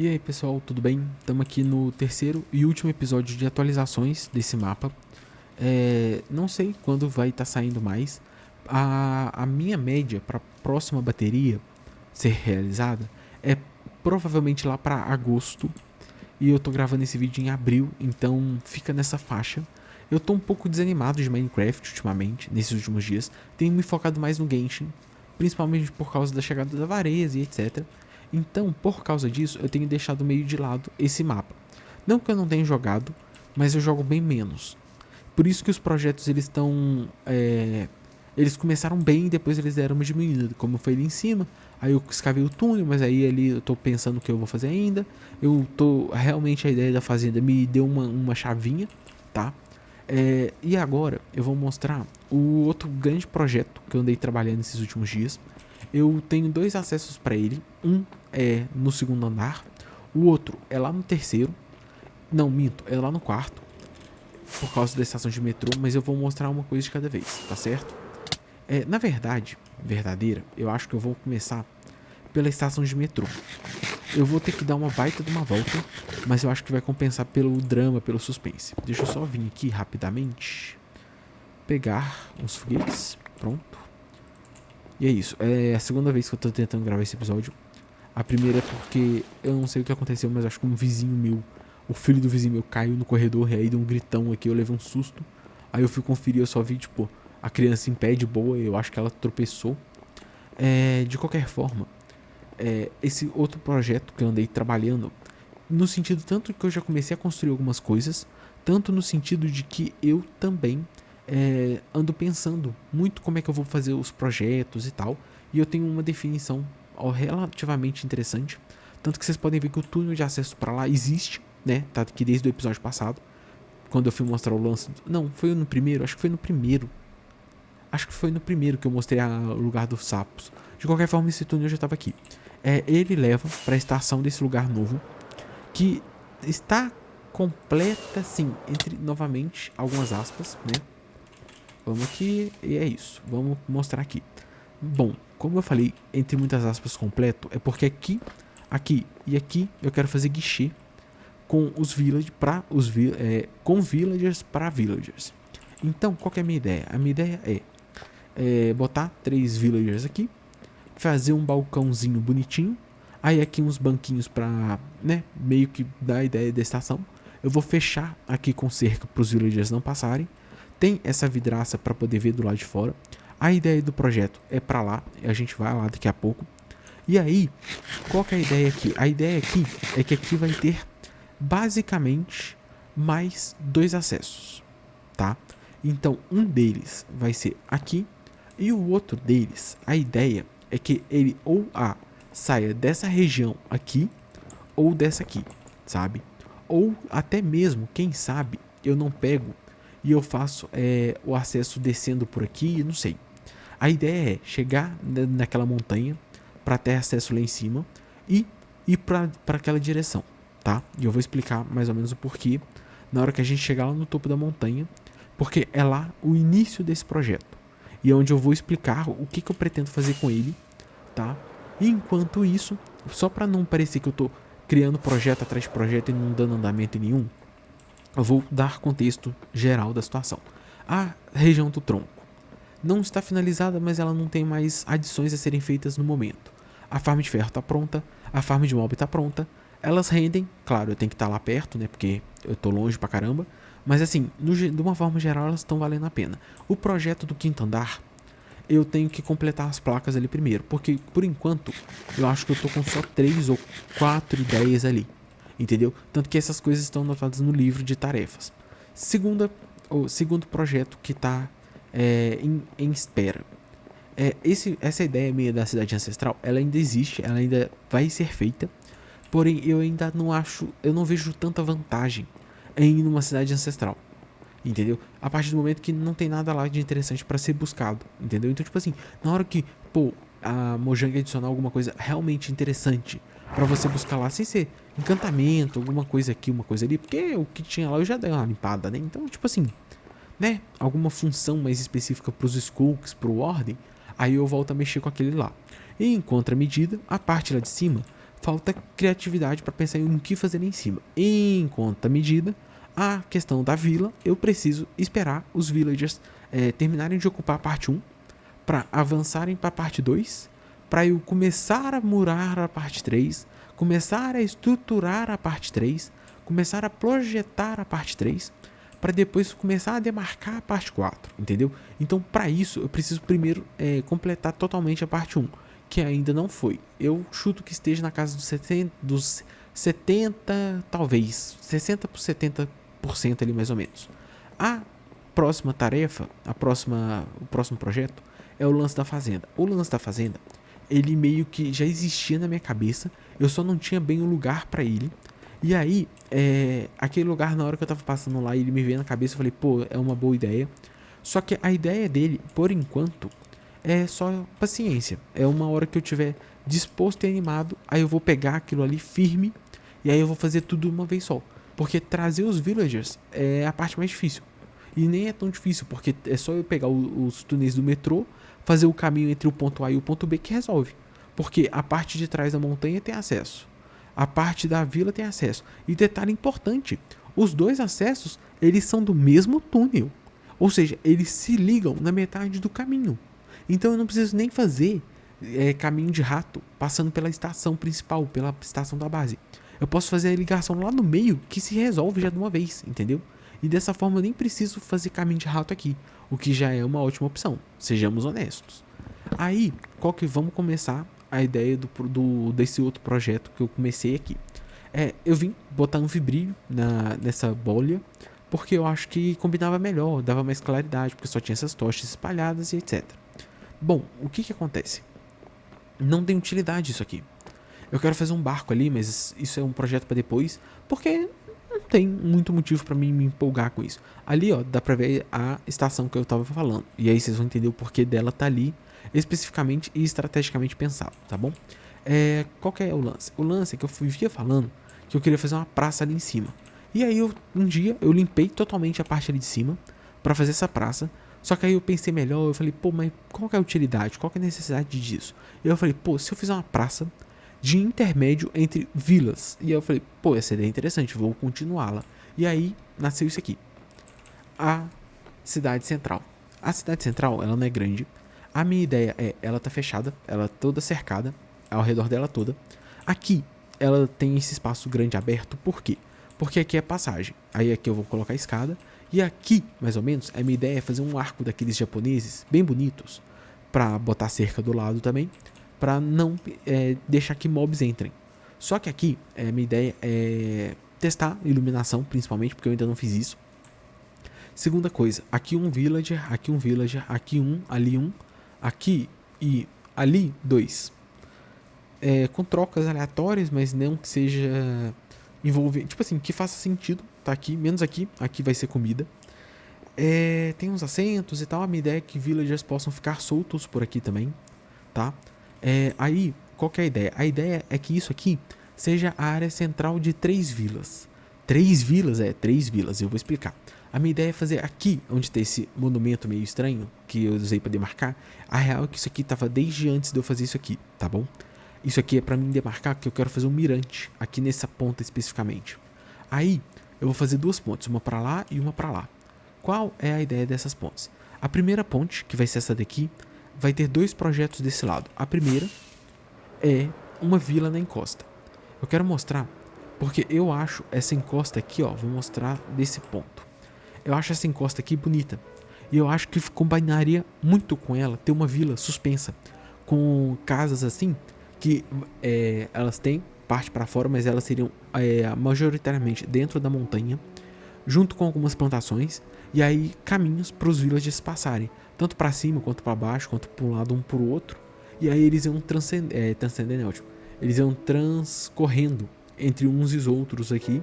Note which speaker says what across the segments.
Speaker 1: E aí pessoal, tudo bem? Estamos aqui no terceiro e último episódio de atualizações desse mapa. Não sei quando vai estar saindo mais. A minha média para a próxima bateria ser realizada é provavelmente lá para agosto. E eu tô gravando esse vídeo em abril, então fica nessa faixa. Eu tô um pouco desanimado de Minecraft ultimamente, nesses últimos dias. Tenho me focado mais no Genshin, principalmente por causa da chegada da Varese e etc. Então, por causa disso, eu tenho deixado meio de lado esse mapa. Não que eu não tenha jogado, mas eu jogo bem menos. Por isso que os projetos eles estão. Eles começaram bem e depois eles deram uma diminuída. Como foi ali em cima, aí eu escavei o túnel, mas aí ali eu tô pensando o que eu vou fazer ainda. Eu tô. Realmente a ideia da fazenda me deu uma chavinha, tá? E agora eu vou mostrar o outro grande projeto que eu andei trabalhando nesses últimos dias. Eu tenho dois acessos para ele. Um é no segundo andar, o outro é lá no terceiro. Não, minto, é lá no quarto, por causa da estação de metrô, mas eu vou mostrar uma coisa de cada vez, tá certo? Na verdade, verdadeira, eu acho que eu vou começar pela estação de metrô. Eu vou ter que dar uma baita de uma volta, mas eu acho que vai compensar pelo drama, pelo suspense. Deixa eu só vir aqui rapidamente, pegar uns foguetes, pronto. E é isso, é a segunda vez que eu tô tentando gravar esse episódio. A primeira é porque eu não sei o que aconteceu, mas acho que um vizinho meu, o filho do vizinho meu, caiu no corredor e aí deu um gritão aqui, eu levei um susto. Aí eu fui conferir, eu só vi, tipo, a criança em pé de boa, eu acho que ela tropeçou. De qualquer forma, esse outro projeto que eu andei trabalhando, no sentido tanto que eu já comecei a construir algumas coisas, tanto no sentido de que eu também ando pensando muito como é que eu vou fazer os projetos e tal, e eu tenho uma definição relativamente interessante, tanto que vocês podem ver que o túnel de acesso para lá existe, né? Tá aqui desde o episódio passado, quando eu fui mostrar o lance. Não, foi no primeiro, acho que foi no primeiro. Acho que foi no primeiro que eu mostrei o lugar dos sapos. De qualquer forma, esse túnel já estava aqui. Ele leva para a estação desse lugar novo, que está completa, sim, entre novamente algumas aspas, né? Vamos aqui e é isso. Vamos mostrar aqui. Bom, como eu falei, entre muitas aspas completo, é porque aqui e aqui eu quero fazer guichê com os villagers para com villagers para villagers. Então, qual que é a minha ideia? A minha ideia é botar 3 villagers aqui, fazer um balcãozinho bonitinho, aí aqui uns banquinhos para, né, meio que dar a ideia da estação. Eu vou fechar aqui com cerca para os villagers não passarem. Tem essa vidraça para poder ver do lado de fora. A ideia do projeto é para lá, a gente vai lá daqui a pouco. E aí, qual que é a ideia aqui? A ideia aqui é que aqui vai ter basicamente mais 2 acessos, tá? Então, um deles vai ser aqui e o outro deles, a ideia é que ele ou saia dessa região aqui ou dessa aqui, sabe? Ou até mesmo, quem sabe, eu não pego e eu faço o acesso descendo por aqui, não sei. A ideia é chegar naquela montanha para ter acesso lá em cima e ir para aquela direção, tá? E eu vou explicar mais ou menos o porquê na hora que a gente chegar lá no topo da montanha, porque é lá o início desse projeto e é onde eu vou explicar o que eu pretendo fazer com ele, tá? E enquanto isso, só para não parecer que eu tô criando projeto atrás de projeto e não dando andamento em nenhum, eu vou dar contexto geral da situação. A região do tronco não está finalizada, mas ela não tem mais adições a serem feitas no momento. A farm de ferro está pronta, a farm de mob está pronta, elas rendem, claro, eu tenho que estar lá perto, né, porque eu tô longe pra caramba, mas assim, de uma forma geral elas estão valendo a pena. O projeto do quinto andar, eu tenho que completar as placas ali primeiro, porque por enquanto eu acho que eu tô com só 3 ou 4 ideias ali, entendeu? Tanto que essas coisas estão anotadas no livro de tarefas. O segundo projeto que está em espera. Essa ideia minha da cidade ancestral, ela ainda existe, ela ainda vai ser feita, porém eu ainda não acho, eu não vejo tanta vantagem em ir numa cidade ancestral, entendeu? A partir do momento que não tem nada lá de interessante para ser buscado, entendeu? Então, tipo assim, na hora que, pô, a Mojang adicionar alguma coisa realmente interessante para você buscar lá, sem ser encantamento, alguma coisa aqui, uma coisa ali, porque o que tinha lá eu já dei uma limpada, né? Então, tipo assim, né? Alguma função mais específica pros Skulks, pro Ordem, aí eu volto a mexer com aquele lá. E em contramedida, a parte lá de cima falta criatividade para pensar em o que fazer em cima. Em contramedida, a questão da vila, eu preciso esperar os villagers terminarem de ocupar a parte 1 para avançarem para a parte 2, para eu começar a murar a parte 3, começar a estruturar a parte 3, começar a projetar a parte 3, para depois começar a demarcar a parte 4, entendeu? Então, para isso, eu preciso primeiro completar totalmente a parte 1, que ainda não foi. Eu chuto que esteja na casa dos 70, talvez, 60 por 70% ali mais ou menos. A próxima tarefa, o próximo projeto é o lance da fazenda. O lance da fazenda, ele meio que já existia na minha cabeça, eu só não tinha bem o lugar para ele. E aí, aquele lugar, na hora que eu tava passando lá, ele me veio na cabeça, eu falei, pô, é uma boa ideia. Só que a ideia dele, por enquanto, é só paciência. É uma hora que eu tiver disposto e animado, aí eu vou pegar aquilo ali firme, e aí eu vou fazer tudo de uma vez só. Porque trazer os villagers é a parte mais difícil. E nem é tão difícil, porque é só eu pegar os túneis do metrô, fazer o caminho entre o ponto A e o ponto B que resolve. Porque a parte de trás da montanha tem acesso. A parte da vila tem acesso. E detalhe importante, os dois acessos, eles são do mesmo túnel. Ou seja, eles se ligam na metade do caminho. Então eu não preciso nem fazer caminho de rato, passando pela estação principal, pela estação da base. Eu posso fazer a ligação lá no meio, que se resolve já de uma vez, entendeu? E dessa forma eu nem preciso fazer caminho de rato aqui, o que já é uma ótima opção, sejamos honestos. Aí, vamos começar a ideia desse outro projeto que eu comecei aqui. Eu vim botar um vibrilho nessa bolha, porque eu acho que combinava melhor, dava mais claridade, porque só tinha essas tochas espalhadas e etc. Bom, o que acontece? Não tem utilidade isso aqui. Eu quero fazer um barco ali, mas isso é um projeto para depois, porque não tem muito motivo para mim me empolgar com isso. Ali, ó, dá pra ver a estação que eu tava falando. E aí vocês vão entender o porquê dela tá ali, especificamente e estrategicamente pensado, tá bom? Qual que é o lance? O lance é que eu via falando que eu queria fazer uma praça ali em cima. E aí um dia eu limpei totalmente a parte ali de cima para fazer essa praça. Só que aí eu pensei melhor, eu falei, pô, mas qual que é a utilidade? Qual que é a necessidade disso? E eu falei, pô, se eu fizer uma praça de intermédio entre vilas. E aí eu falei, pô, essa ideia é interessante, vou continuá-la. E aí nasceu isso aqui. A cidade central. A cidade central, ela não é grande. A minha ideia ela tá fechada, ela toda cercada, ao redor dela toda. Aqui, ela tem esse espaço grande aberto, por quê? Porque aqui é passagem. Aí aqui eu vou colocar a escada. E aqui, mais ou menos, a minha ideia é fazer um arco daqueles japoneses, bem bonitos, pra botar cerca do lado também, pra não deixar que mobs entrem. Só que aqui, a minha ideia é testar iluminação, principalmente, porque eu ainda não fiz isso. Segunda coisa, aqui um villager, aqui um, ali um, aqui e ali dois. Com trocas aleatórias, mas não que seja envolvente, tipo assim, que faça sentido, tá aqui, menos aqui vai ser comida. Tem uns assentos e tal, a minha ideia é que villagers possam ficar soltos por aqui também, tá? Aí, qual que é a ideia? A ideia é que isso aqui seja a área central de 3 vilas. 3 vilas? 3 vilas, eu vou explicar. A minha ideia é fazer aqui, onde tem esse monumento meio estranho, que eu usei pra demarcar. A real é que isso aqui tava desde antes de eu fazer isso aqui, tá bom? Isso aqui é pra mim demarcar, que eu quero fazer um mirante, aqui nessa ponta especificamente. Aí, eu vou fazer 2 pontes, uma pra lá e uma pra lá. Qual é a ideia dessas pontes? A primeira ponte, que vai ser essa daqui, vai ter 2 projetos desse lado. A primeira é uma vila na encosta. Eu quero mostrar, porque eu acho essa encosta aqui, ó, vou mostrar desse ponto. Eu acho essa encosta aqui bonita. E eu acho que combinaria muito com ela ter uma vila suspensa, com casas assim, que elas têm parte para fora, mas elas seriam majoritariamente dentro da montanha, junto com algumas plantações, e aí caminhos para os villagers passarem, tanto para cima quanto para baixo, quanto para um lado um para o outro. E aí eles iam transcendendo, é ótimo. Eles iam transcorrendo entre uns e os outros aqui,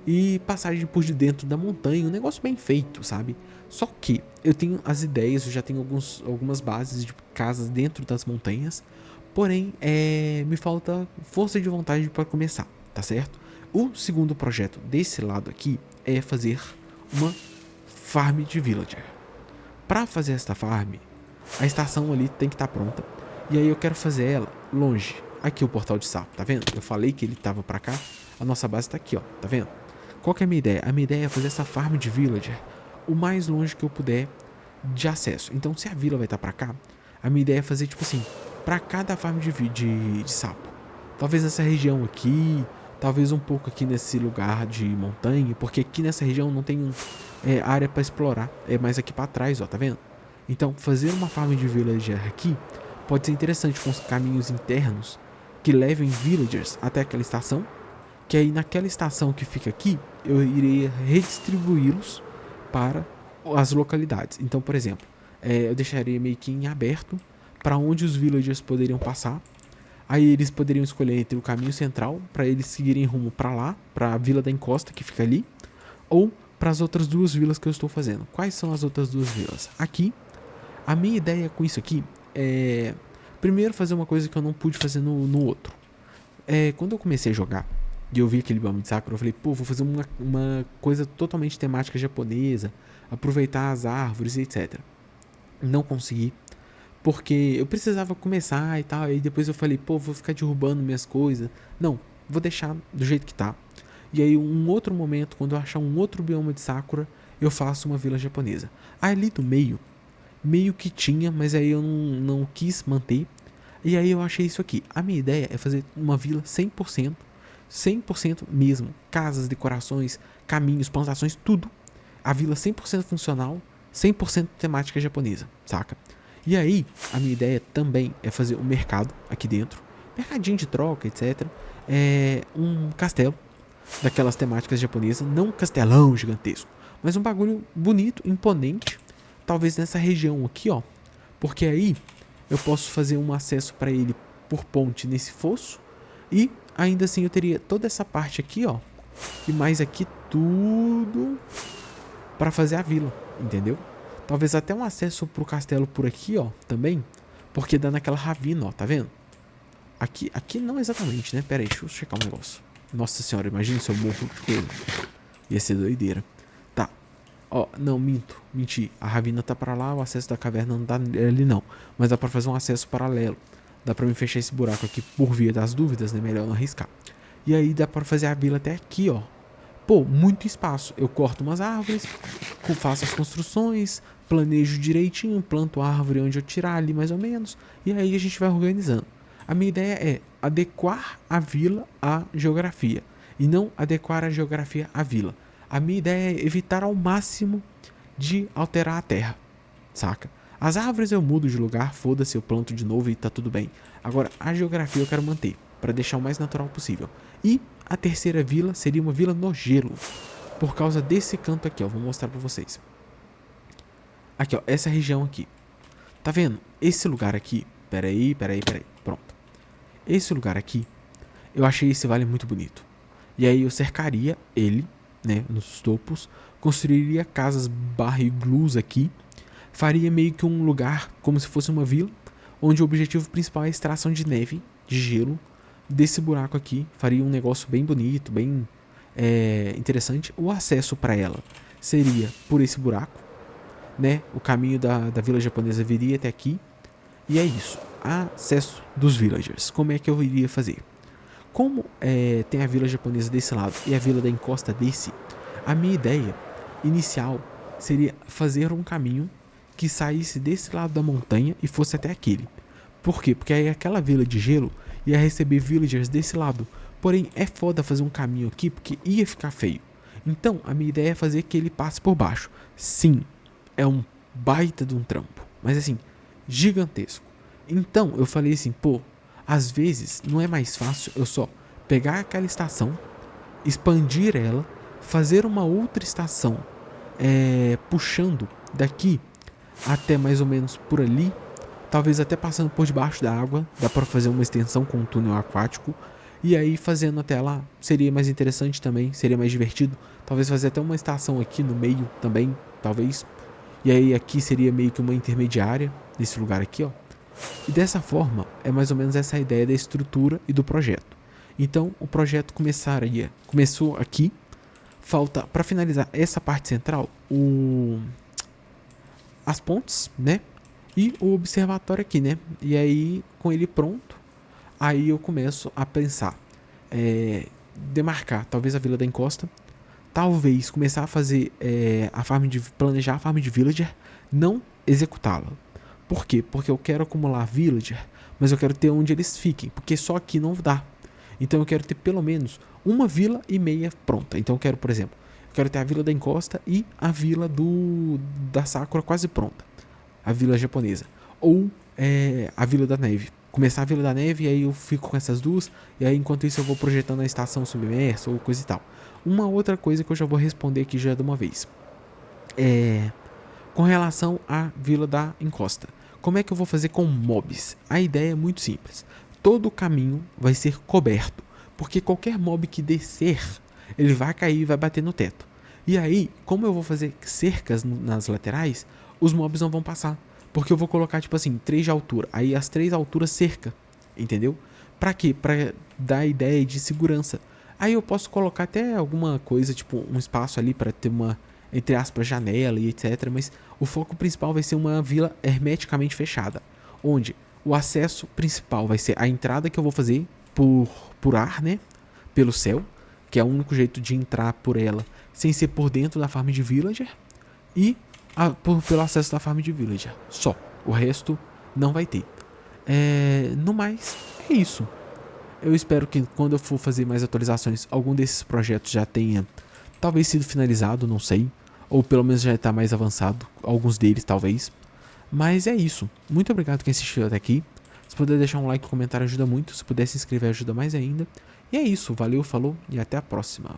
Speaker 1: e passagem por de dentro da montanha, um negócio bem feito, sabe? Só que eu tenho as ideias, eu já tenho algumas bases de casas dentro das montanhas, porém me falta força de vontade para começar, tá certo? O segundo projeto desse lado aqui é fazer uma farm de villager. Para fazer esta farm, a estação ali tem que estar pronta, e aí eu quero fazer ela longe. aqui o portal de sapo, tá vendo? Eu falei que ele tava pra cá, a nossa base tá aqui, ó, tá vendo? Qual que é a minha ideia? A minha ideia é fazer essa farm de villager o mais longe que eu puder de acesso. Então, se a vila vai estar pra cá, a minha ideia é fazer, tipo assim, pra cada farm de sapo. Talvez nessa região aqui, talvez um pouco aqui nesse lugar de montanha, porque aqui nessa região não tem área pra explorar, é mais aqui pra trás, ó, tá vendo? Então, fazer uma farm de villager aqui pode ser interessante com os caminhos internos que levem villagers até aquela estação, que aí naquela estação que fica aqui, eu irei redistribuí-los para as localidades. Então, por exemplo, eu deixaria meio que em aberto para onde os villagers poderiam passar. Aí eles poderiam escolher entre o caminho central para eles seguirem rumo para lá, para a Vila da Encosta que fica ali, ou para as outras duas vilas que eu estou fazendo. Quais são as outras duas vilas? Aqui, a minha ideia com isso aqui é primeiro fazer uma coisa que eu não pude fazer no outro. Quando eu comecei a jogar e eu vi aquele bioma de Sakura, eu falei, pô, vou fazer uma coisa totalmente temática japonesa, aproveitar as árvores e etc. Não consegui, porque eu precisava começar e tal, e depois eu falei, pô, vou ficar derrubando minhas coisas. Não, vou deixar do jeito que tá. E aí, um outro momento, quando eu achar um outro bioma de Sakura, eu faço uma vila japonesa. Ali do meio que tinha, mas aí eu não quis manter. E aí eu achei isso aqui. A minha ideia é fazer uma vila 100% mesmo. Casas, decorações, caminhos, plantações, tudo. A vila 100% funcional, 100% temática japonesa, saca? E aí, a minha ideia também é fazer um mercado aqui dentro. Mercadinho de troca, etc. Um castelo daquelas temáticas japonesas. Não um castelão gigantesco, mas um bagulho bonito, imponente. Talvez nessa região aqui, ó. Porque aí eu posso fazer um acesso para ele por ponte nesse fosso. E ainda assim eu teria toda essa parte aqui, ó. E mais aqui tudo para fazer a vila, entendeu? Talvez até um acesso pro castelo por aqui, ó, também. Porque dá naquela ravina, ó, tá vendo? Aqui não exatamente, né? Pera aí, deixa eu checar um negócio. Nossa senhora, imagina se eu morro de coisa. Ia ser doideira. Tá. Ó, não, menti. A ravina tá pra lá, o acesso da caverna não tá ali não. Mas dá pra fazer um acesso paralelo. Dá pra me fechar esse buraco aqui por via das dúvidas, né? Melhor não arriscar. E aí dá pra fazer a vila até aqui, ó. Pô, muito espaço. Eu corto umas árvores, faço as construções, planejo direitinho, planto a árvore onde eu tirar ali mais ou menos, e aí a gente vai organizando. A minha ideia é adequar a vila à geografia, e não adequar a geografia à vila. A minha ideia é evitar ao máximo de alterar a terra, saca? As árvores eu mudo de lugar, foda-se, eu planto de novo e tá tudo bem. Agora, a geografia eu quero manter, para deixar o mais natural possível. E a terceira vila seria uma vila no gelo, por causa desse canto aqui, ó. Vou mostrar pra vocês. Aqui, ó, essa região aqui. Tá vendo? Esse lugar aqui. Peraí. Pronto. Esse lugar aqui, eu achei esse vale muito bonito. E aí eu cercaria ele, né, nos topos. Construiria casas iglus aqui. Faria meio que um lugar como se fosse uma vila, onde o objetivo principal é a extração de neve, de gelo, desse buraco aqui. Faria um negócio bem bonito, bem interessante. O acesso para ela seria por esse buraco, né? O caminho da vila japonesa viria até aqui. E é isso. Acesso dos villagers. Como é que eu iria fazer? Como tem a vila japonesa desse lado e a vila da encosta desse, a minha ideia inicial seria fazer um caminho que saísse desse lado da montanha e fosse até aquele. Por quê? Porque aí aquela vila de gelo ia receber villagers desse lado. Porém, é foda fazer um caminho aqui porque ia ficar feio. Então, a minha ideia é fazer que ele passe por baixo. Sim, é um baita de um trampo. Mas assim, gigantesco. Então, eu falei assim, pô, às vezes não é mais fácil eu só pegar aquela estação, expandir ela, fazer uma outra estação puxando daqui até mais ou menos por ali, talvez até passando por debaixo da água, dá para fazer uma extensão com um túnel aquático, e aí fazendo até lá seria mais interessante também, seria mais divertido, talvez fazer até uma estação aqui no meio também, talvez, e aí aqui seria meio que uma intermediária, nesse lugar aqui, ó, e dessa forma é mais ou menos essa a ideia da estrutura e do projeto. Então o projeto começou aqui, falta para finalizar essa parte central, as pontes, né? E o observatório aqui, né? E aí, com ele pronto, Aí eu começo a pensar, demarcar talvez a Vila da Encosta, talvez começar a fazer planejar a farm de villager, não executá-la. Por quê? Porque eu quero acumular villager, mas eu quero ter onde eles fiquem, porque só aqui não dá. Então eu quero ter pelo menos uma vila e meia pronta. Então eu quero, por exemplo, eu quero ter a Vila da Encosta e a Vila da Sakura quase pronta, a Vila japonesa. Ou a Vila da Neve. Começar a Vila da Neve e aí eu fico com essas duas. E aí enquanto isso eu vou projetando a estação submersa ou coisa e tal. Uma outra coisa que eu já vou responder aqui já de uma vez. Com relação à Vila da Encosta. Como é que eu vou fazer com mobs? A ideia é muito simples. Todo o caminho vai ser coberto. Porque qualquer mob que descer, ele vai cair e vai bater no teto. E aí, como eu vou fazer cercas nas laterais, os mobs não vão passar. Porque eu vou colocar, tipo assim, 3 de altura. Aí as 3 alturas cerca. Entendeu? Pra quê? Pra dar a ideia de segurança. Aí eu posso colocar até alguma coisa, tipo um espaço ali pra ter uma, entre aspas, janela e etc. Mas o foco principal vai ser uma vila hermeticamente fechada. Onde o acesso principal vai ser a entrada que eu vou fazer por ar, né? Pelo céu. Que é o único jeito de entrar por ela sem ser por dentro da farm de villager. E pelo acesso da farm de villager. Só. O resto não vai ter. No mais, é isso. Eu espero que quando eu for fazer mais atualizações, algum desses projetos já tenha talvez sido finalizado, não sei. Ou pelo menos já está mais avançado. Alguns deles, talvez. Mas é isso. Muito obrigado quem assistiu até aqui. Se puder deixar um like e um comentário ajuda muito. Se puder se inscrever ajuda mais ainda. E é isso. Valeu, falou e até a próxima.